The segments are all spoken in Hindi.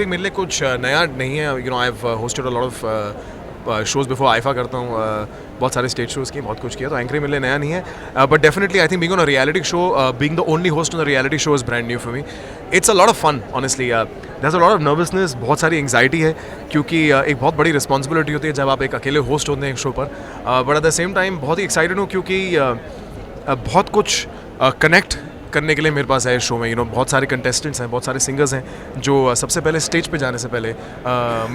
एंकरिंग मेरे लिए कुछ नया नहीं है. You know I have hosted a lot of shows before. IIFA करता हूँ, बहुत सारे स्टेज शोज़ किए, बहुत कुछ किया, तो एंकरिंग मेरे लिए नया नहीं है. But definitely I think being on a reality show, being the only host on a reality show is brand new for me. It's a lot of fun honestly. There is a lot of nervousness, बहुत सारी एंग्जाइटी है, क्योंकि एक बहुत बड़ी रिस्पॉन्सिबिलिटी होती है जब आप एक अकेले होस्ट होते हैं एक शो पर. But at the same time बहुत ही एक्साइटेड हूँ, क्योंकि बहुत कुछ कनेक्ट करने के लिए मेरे पास है इस शो में. बहुत सारे कंटेस्टेंट्स हैं, बहुत सारे सिंगर्स हैं जो सबसे पहले स्टेज पे जाने से पहले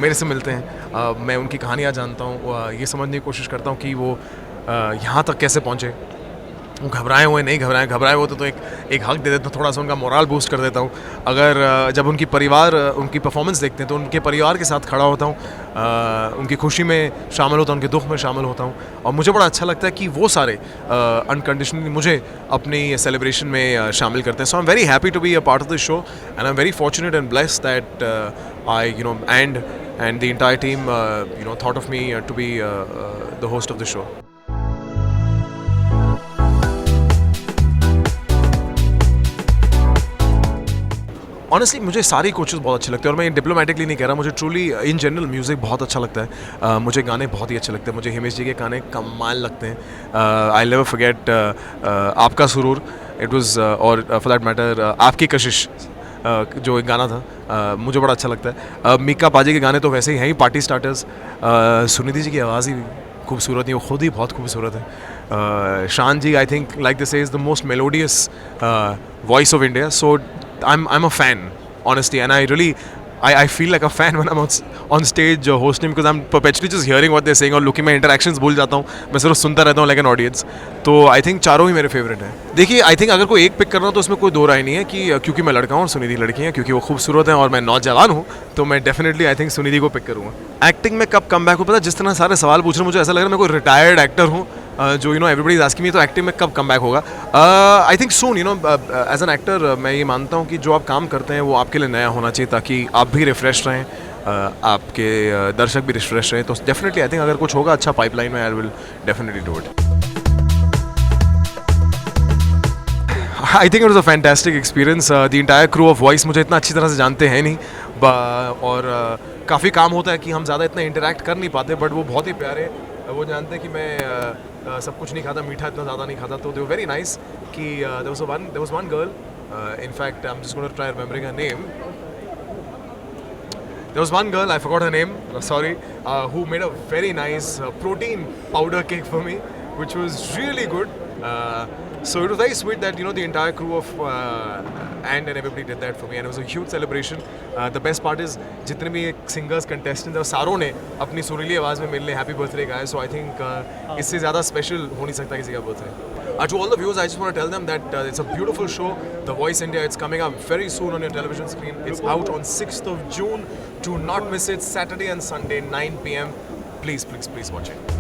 मेरे से मिलते हैं. मैं उनकी कहानियाँ जानता हूँ, ये समझने की कोशिश करता हूँ कि वो यहाँ तक कैसे पहुँचे. वो घबराए हुए नहीं घबराए हुए तो एक हक दे देता हूँ, थोड़ा सा उनका मोराल बूस्ट कर देता हूँ. अगर जब उनकी परफॉर्मेंस देखते हैं तो उनके परिवार के साथ खड़ा होता हूँ, उनकी खुशी में शामिल होता हूँ, उनके दुख में शामिल होता हूँ. और मुझे बड़ा अच्छा लगता है कि वो सारे अनकंडीशनली मुझे अपनी सेलिब्रेशन में शामिल करते हैं. So I am very happy to be a part of this show, and I am very fortunate and blessed that I and the entire team thought of me to be the host of the show. Honestly मुझे सारी कोचेस बहुत अच्छे लगते हैं, और मैं डिप्लोमेटिकली नहीं कह रहा, मुझे ट्रूली इन जनरल म्यूज़िक बहुत अच्छा लगता है. मुझे गाने बहुत ही अच्छे लगते हैं, मुझे हिमेश जी के गाने कमाल लगते हैं. आई नेवर फॉरगेट आपका सुरूर, इट वाज, और फॉर दैट मैटर आपकी कशिश, जो एक गाना था, मुझे बड़ा अच्छा लगता है. मीका पाजी के गाने तो वैसे ही हैं ही पार्टी स्टार्टर्स. सुनिधि जी की आवाज़ ही खूबसूरत है, वो खुद ही बहुत खूबसूरत है. Shaan ji, I think like this is the most melodious voice of India. So I'm a fan, honestly, and I feel like a fan when I'm on stage hosting, because I'm perpetually just hearing what they're saying और looking, मैं interactions भूल जाता हूँ, मैं सिर्फ सुनता रहता हूँ like an audience. तो I think चारों ही मेरे फेवरेट हैं. देखिए, I think अगर कोई एक पिक करना हो तो उसमें कोई दो राय नहीं है कि क्योंकि मैं लड़का हूँ और सुनिधि लड़की है, क्योंकि वो खूबसूरत हैं और मैं नौजवान हूँ, तो मैं डेफिनेटली आई थिंक सुनिधि को पिक करूँगा. एक्टिंग में कब कम बैक हो, पता है, जिस तरह सारे सवाल पूछ रहे हैं मुझे ऐसा लग रहा है मैं कोई रिटायर्ड एक्टर हूँ, जो एवरीबडी इज आस्किंग मी, तो एक्टिंग में कब कम बैक होगा. I think soon. As an actor मैं ये मानता हूँ कि जो आप काम करते हैं वो आपके लिए नया होना चाहिए, ताकि आप भी रिफ्रेश रहें, आपके दर्शक भी रिफ्रेश रहें. तो डेफिनेटली आई थिंक अगर कुछ होगा अच्छा पाइपलाइन में, I will definitely do it. I think it was a fantastic experience. The entire crew of voice मुझे इतना अच्छी तरह से जानते हैं नहीं, और काफ़ी काम होता है कि हम ज़्यादा इतना इंटरेक्ट कर नहीं पाते, बट वो बहुत ही प्यारे. वो जानते हैं कि मैं सब कुछ नहीं खाता, मीठा इतना ज़्यादा नहीं खाता, तो दे वर वेरी नाइस. कि there was one girl, in fact I am just going to try remembering her name. There was one girl, I forgot her name, sorry, who made a very nice protein powder cake for me, which was really good. So it was very sweet that the entire crew of and everybody did that for me, and it was a huge celebration. The best part is जितने भी singers, contestants, और सारों ने अपनी सुरीली आवाज़ में मेरे लिए हैप्पी बर्थडे गाया. So I think इससे ज़्यादा स्पेशल हो नहीं सकता किसी का birthday. To all the viewers, I just want to tell them that it's a beautiful show, The Voice India. It's coming up very soon on your television screen. It's out on 6th of June. Do not miss it. Saturday and Sunday, 9 p.m. Please watch it.